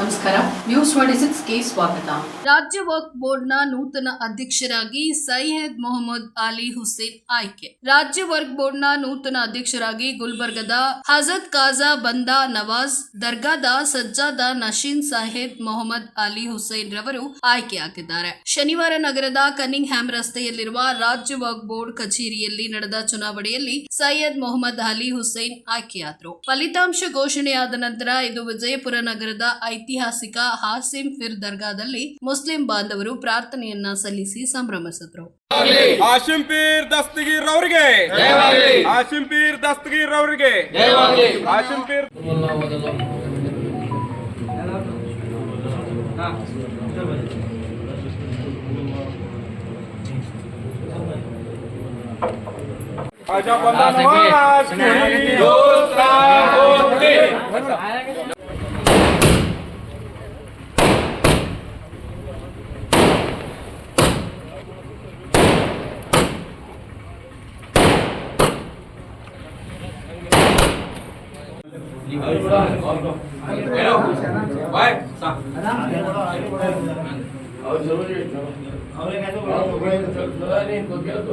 ನಮಸ್ಕಾರ, ನ್ಯೂಸ್ 26ಗೆ ಸ್ವಾಗತ. ರಾಜ್ಯ ವಕ್ಫ್ ಬೋರ್ಡ್ನ ನೂತನ ಅಧ್ಯಕ್ಷರಾಗಿ ಸೈಯದ್ ಮೊಹಮ್ಮದ್ ಅಲಿ ಹುಸೇನ್ ಆಯ್ಕೆ. ರಾಜ್ಯ ವಕ್ಫ್ ಬೋರ್ಡ್ನ ನೂತನ ಅಧ್ಯಕ್ಷರಾಗಿ ಗುಲ್ಬರ್ಗದ ಹಜರತ್ ಖಾಜಾ ಬಂದಾ ನವಾಜ್ ದರ್ಗಾದ ಸಜ್ಜಾದ ನಶೀನ್ ಸೈಯದ್ ಮೊಹಮ್ಮದ್ ಅಲಿ ಹುಸೇನ್ ರವರು ಆಯ್ಕೆಯಾಗಿದ್ದಾರೆ. ಶನಿವಾರ ನಗರದ ಕನ್ನಿಂಗ್ ಹ್ಯಾಮ್ ರಸ್ತೆಯಲ್ಲಿರುವ ರಾಜ್ಯ ವಕ್ಫ್ ಬೋರ್ಡ್ ಕಚೇರಿಯಲ್ಲಿ ನಡೆದ ಚುನಾವಣೆಯಲ್ಲಿ ಸೈಯದ್ ಮೊಹಮ್ಮದ್ ಅಲಿ ಹುಸೇನ್ ಆಯ್ಕೆಯಾದರು. ಫಲಿತಾಂಶ ಘೋಷಣೆಯಾದ ನಂತರ ಇದು ವಿಜಯಪುರ ನಗರದ ಐತಿಹಾಸಿಕ ಹಾಸಿಂ ಫಿರ್ ದರ್ಗಾದಲ್ಲಿ ಮುಸ್ಲಿಂ ಬಾಂಧವರು ಪ್ರಾರ್ಥನೆಯನ್ನ ಸಲ್ಲಿಸಿ ಸಂಭ್ರಮಿಸಿದರು. ಹಾಸಿಂ ಪೀರ್ ದಸ್ತಗೀರ್ ಅವರಿಗೆ ಹಾಸಿಂ ಪೀರ್ ದಸ್ತಗೀರ್ ಅವರಿಗೆ ಹಾಸಿಂ ಪೀರ್ आजा बंदा नवाज की दोस्ता होती भाई सा और चलो जी हमने क्या तो चला नहीं तो क्या तो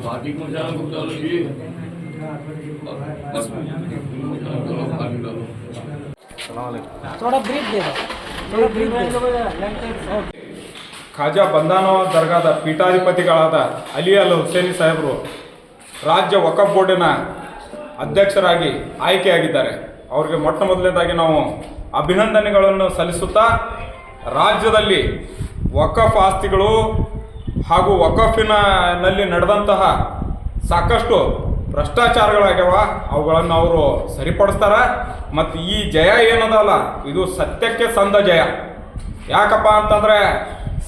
पार्टी को जान को डालो जी बस थोड़ा ब्रीफ दे ಖಾಜಾ ಬಂದಾನವಾಜ್ ದರ್ಗಾದ ಪೀಠಾಧಿಪತಿಗಳಾದ ಅಲಿ ಅಲ್ ಹುಸೇನಿ ಸಾಹೇಬರು ರಾಜ್ಯ ವಕ್ಫ್ ಬೋರ್ಡಿನ ಅಧ್ಯಕ್ಷರಾಗಿ ಆಯ್ಕೆಯಾಗಿದ್ದಾರೆ. ಅವರಿಗೆ ಮೊಟ್ಟ ಮೊದಲನೇದಾಗಿ ನಾವು ಅಭಿನಂದನೆಗಳನ್ನು ಸಲ್ಲಿಸುತ್ತಾ, ರಾಜ್ಯದಲ್ಲಿ ವಕ್ಫ್ ಆಸ್ತಿಗಳು ಹಾಗೂ ವಕ್ಫಿನಲ್ಲಿ ನಡೆದಂತಹ ಸಾಕಷ್ಟು ಭ್ರಷ್ಟಾಚಾರಗಳಾಗ್ಯಾವ, ಅವುಗಳನ್ನು ಅವರು ಸರಿಪಡಿಸ್ತಾರೆ. ಮತ್ತು ಈ ಜಯ ಏನದಲ್ಲ, ಇದು ಸತ್ಯಕ್ಕೆ ಸಂದ ಜಯ. ಯಾಕಪ್ಪ ಅಂತಂದರೆ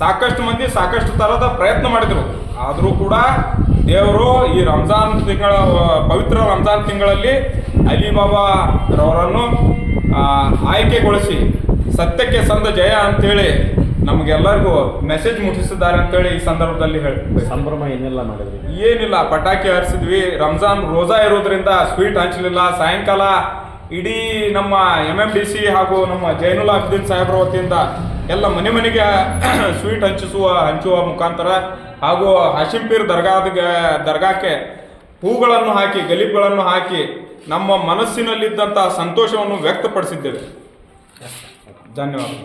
ಸಾಕಷ್ಟು ಮಂದಿ ಸಾಕಷ್ಟು ಥರದ ಪ್ರಯತ್ನ ಮಾಡಿದರು, ಆದರೂ ಕೂಡ ದೇವರು ಈ ರಂಜಾನ್ ತಿಂಗಳ ಪವಿತ್ರ ರಂಜಾನ್ ತಿಂಗಳಲ್ಲಿ ಅಲಿಬಾಬಾ ರವರನ್ನು ಆಯ್ಕೆಗೊಳಿಸಿ ಸತ್ಯಕ್ಕೆ ಸಂದ ಜಯ ಅಂತೇಳಿ ನಮಗೆಲ್ಲರಿಗೂ ಮೆಸೇಜ್ ಮುಟ್ಟಿಸಿದ್ದಾರೆ ಅಂತೇಳಿ ಈ ಸಂದರ್ಭದಲ್ಲಿ ಹೇಳಿ ಸಂಭ್ರಮ ಏನೆಲ್ಲ ಮಾಡಿದ್ರಿ? ಏನಿಲ್ಲ, ಪಟಾಕಿ ಹಾರಿಸಿದ್ವಿ. ರಂಜಾನ್ ರೋಜಾ ಇರೋದ್ರಿಂದ ಸ್ವೀಟ್ ಹಂಚಲಿಲ್ಲ. ಸಾಯಂಕಾಲ ಇಡೀ ನಮ್ಮ MMDC ಹಾಗೂ ನಮ್ಮ ಜೈನುಲ್ ಅಬ್ದೀನ್ ಸಾಹೇಬ್ರ ವತಿಯಿಂದ ಎಲ್ಲ ಮನೆ ಮನೆಗೆ ಸ್ವೀಟ್ ಹಂಚುವ ಮುಖಾಂತರ ಹಾಗೂ ಹಾಸಿಂ ಪೀರ್ ದರ್ಗಾಕ್ಕೆ ಹೂಗಳನ್ನು ಹಾಕಿ ಗಲೀಬ್ಗಳನ್ನು ಹಾಕಿ ನಮ್ಮ ಮನಸ್ಸಿನಲ್ಲಿದ್ದಂಥ ಸಂತೋಷವನ್ನು ವ್ಯಕ್ತಪಡಿಸಿದ್ದೇವೆ. ಧನ್ಯವಾದ.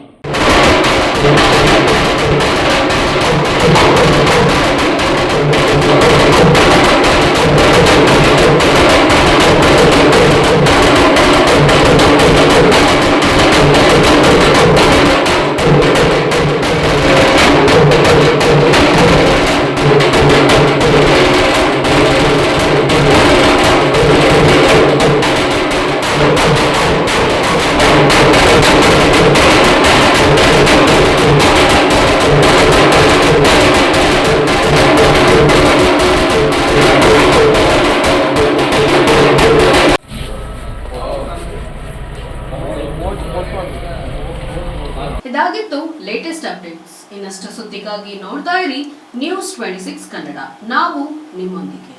ಇದಾಗಿತ್ತು ಲೇಟೆಸ್ಟ್ ಅಪ್ಡೇಟ್ಸ್. ಇನ್ನಷ್ಟು ಸುದ್ದಿಗಾಗಿ ನೋಡ್ತಾ ಇರಿ ನ್ಯೂಸ್ 26 ಕನ್ನಡ. ನಾವು ನಿಮ್ಮೊಂದಿಗೆ.